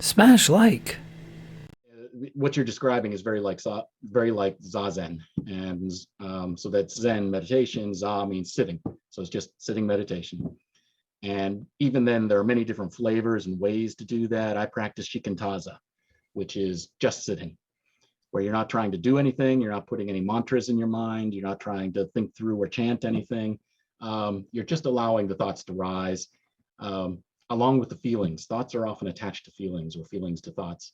Smash like. What you're describing is very like zazen, and so that's Zen meditation. Za means sitting, so it's just sitting meditation. And even then, there are many different flavors and ways to do that. I practice shikantaza, which is just sitting, where you're not trying to do anything, you're not putting any mantras in your mind, you're not trying to think through or chant anything. You're just allowing the thoughts to rise, along with the feelings. Thoughts are often attached to feelings, or feelings to thoughts.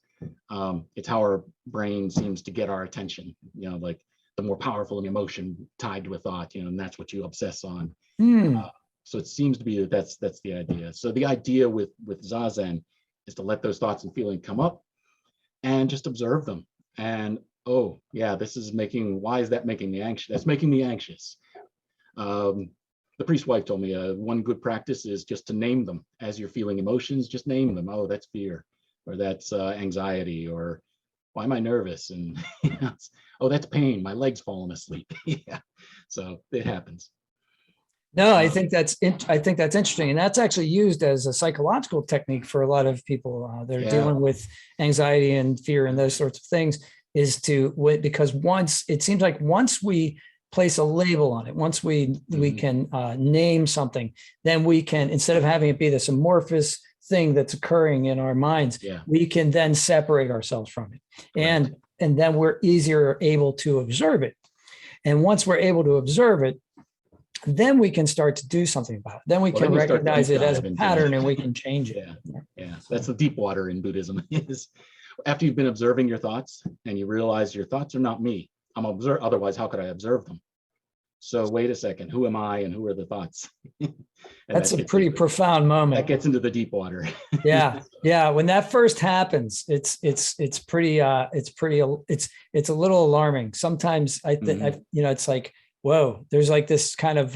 It's how our brain seems to get our attention. Like the more powerful an emotion tied to a thought, and that's what you obsess on. Hmm. So it seems to be that's the idea. So the idea with zazen is to let those thoughts and feelings come up and just observe them. And oh yeah, why is that making me anxious? That's making me anxious. The priest's wife told me one good practice is just to name them as you're feeling emotions. Just name them. Oh, that's fear, or that's anxiety, or why am I nervous? And oh, that's pain. My leg's falling asleep. Yeah, so it happens. No, I think that's interesting, and that's actually used as a psychological technique for a lot of people that are Yeah. dealing with anxiety and fear and those sorts of things. Because once it seems like once we place a label on it, once we can name something, then we can, instead of having it be this amorphous thing that's occurring in our minds, we can then separate ourselves from it, and then we're easier able to observe it. And once we're able to observe it, then we can start to do something about it. Then we can recognize it as a pattern and we can change it. Yeah. That's the deep water in Buddhism. Is after you've been observing your thoughts and you realize your thoughts are not me. Otherwise, how could I observe them? So wait a second, who am I and who are the thoughts? That's a pretty profound moment. That gets into the deep water. Yeah. When that first happens, it's a little alarming. Sometimes I think, it's like, whoa, there's like this kind of,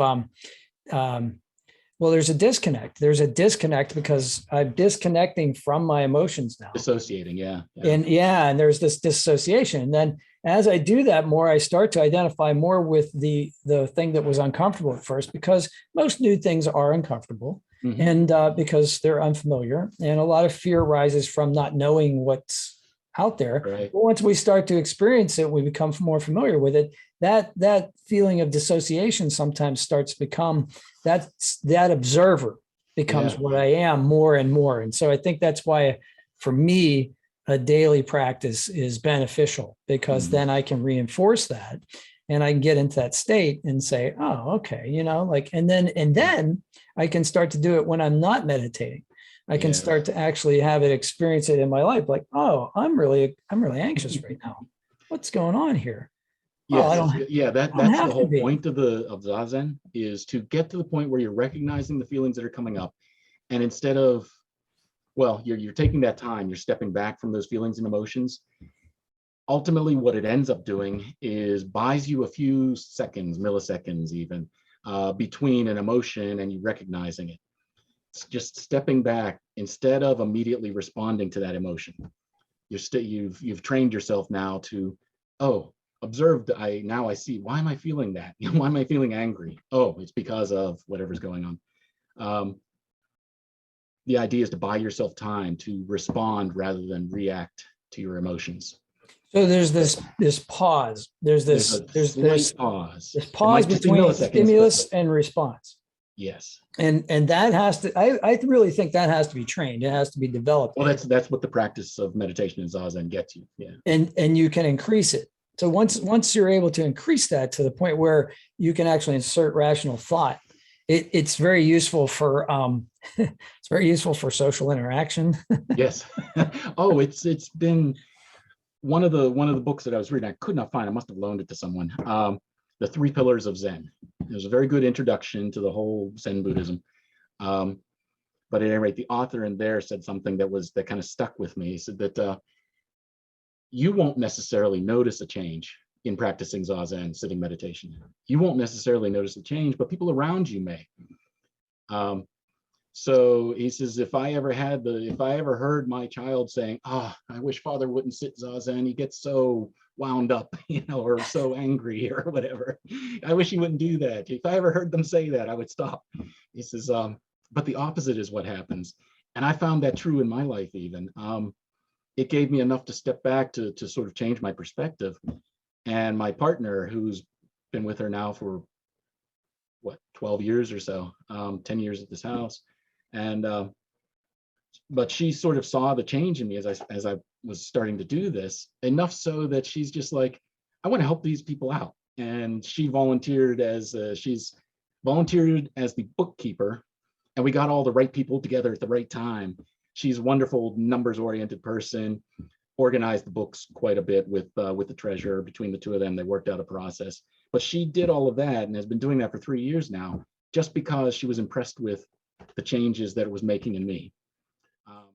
there's a disconnect. There's a disconnect because I'm disconnecting from my emotions now. Dissociating, yeah. And there's this dissociation. And then as I do that more, I start to identify more with the thing that was uncomfortable at first, because most new things are uncomfortable, and because they're unfamiliar. And a lot of fear rises from not knowing what's out there. Right. But once we start to experience it, we become more familiar with it. That feeling of dissociation sometimes starts to become that observer becomes what I am more and more. And so I think that's why, for me, a daily practice is beneficial, because then I can reinforce that and I can get into that state and say, oh, okay, and then I can start to do it when I'm not meditating. I can start to actually have it, experience it in my life. Like, oh, I'm really anxious right now. What's going on here? Yes, that's the whole point of Zazen, is to get to the point where you're recognizing the feelings that are coming up. And instead of, you're taking that time, you're stepping back from those feelings and emotions. Ultimately, what it ends up doing is buys you a few seconds, milliseconds even, between an emotion and you recognizing it. It's just stepping back instead of immediately responding to that emotion. You've trained yourself now to, observed, now I see, why am I feeling that? Why am I feeling angry? Oh, it's because of whatever's going on. The idea is to buy yourself time to respond rather than react to your emotions. So there's this pause. There's this pause. This pause between stimulus and response. Yes. And that has to, I really think that has to be trained. It has to be developed. Well, that's what the practice of meditation and Zazen gets you. Yeah. And you can increase it. So once you're able to increase that to the point where you can actually insert rational thought, it's very useful for it's very useful for social interaction. Yes. Oh, it's been one of the books that I was reading. I could not find. I must have loaned it to someone. The 3 Pillars of Zen. It was a very good introduction to the whole Zen Buddhism. But at any rate, the author in there said something that kind of stuck with me. He said that you won't necessarily notice a change in practicing Zazen, sitting meditation. You won't necessarily notice a change, but people around you may. So he says, if I ever heard my child saying, I wish Father wouldn't sit Zazen, he gets so wound up, or so angry or whatever. I wish he wouldn't do that. If I ever heard them say that, I would stop. He says, but the opposite is what happens. And I found that true in my life even. it gave me enough to step back to sort of change my perspective. And my partner, who's been with her now for 12 years or so, 10 years at this house. And, but she sort of saw the change in me as I was starting to do this, enough so that she's just like, I want to help these people out. And she volunteered as, she's volunteered as the bookkeeper, and we got all the right people together at the right time. She's a wonderful numbers-oriented person, organized the books quite a bit with the treasurer. Between the two of them, they worked out a process. But she did all of that and has been doing that for 3 years now, just because she was impressed with the changes that it was making in me.